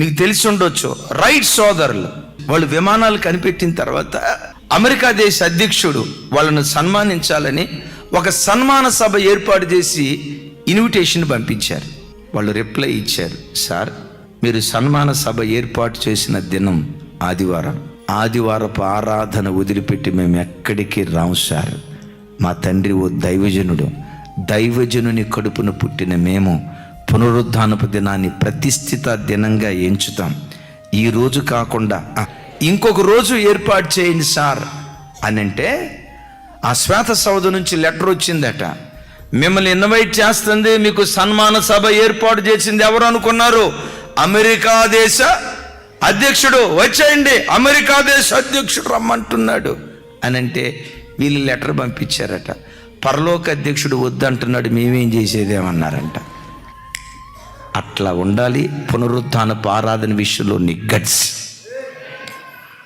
మీకు తెలిసి ఉండొచ్చు, రైట్ సోదరులు. వాళ్ళు విమానాలు కనిపెట్టిన తర్వాత అమెరికా దేశ అధ్యక్షుడు వాళ్ళను సన్మానించాలని ఒక సన్మాన సభ ఏర్పాటు చేసి ఇన్విటేషన్ పంపించారు. వాళ్ళు రిప్లై ఇచ్చారు, సార్ మీరు సన్మాన సభ ఏర్పాటు చేసిన దినం ఆదివారం, ఆదివారపు ఆరాధన వదిలిపెట్టి మేము ఎక్కడికి రాము సార్. మా తండ్రి ఓ దైవజనుడు, దైవజనుని కడుపున పుట్టిన మేము పునరుద్ధానపు దినాన్ని ప్రతిష్ఠిత దినంగా ఎంచుతాం. ఈ రోజు కాకుండా ఇంకొక రోజు ఏర్పాటు చేయండి సార్ అని అంటే, ఆ శ్వేత సౌధ నుంచి లెటర్ వచ్చిందట, మిమ్మల్ని ఇన్వైట్ చేస్తుంది, మీకు సన్మాన సభ ఏర్పాటు చేసింది ఎవరు అనుకున్నారు? అమెరికా దేశ అధ్యక్షుడు. వచ్చేయండి, అమెరికా దేశ అధ్యక్షుడు రమ్మంటున్నాడు అని అంటే వీళ్ళు లెటర్ పంపించారట. పరలోక అధ్యక్షుడు వద్దంటున్నాడు, మేమేం చేసేదేమన్నారంట. అట్లా ఉండాలి పునరుత్థానపు ఆరాధన విషయంలో నీ గట్స్.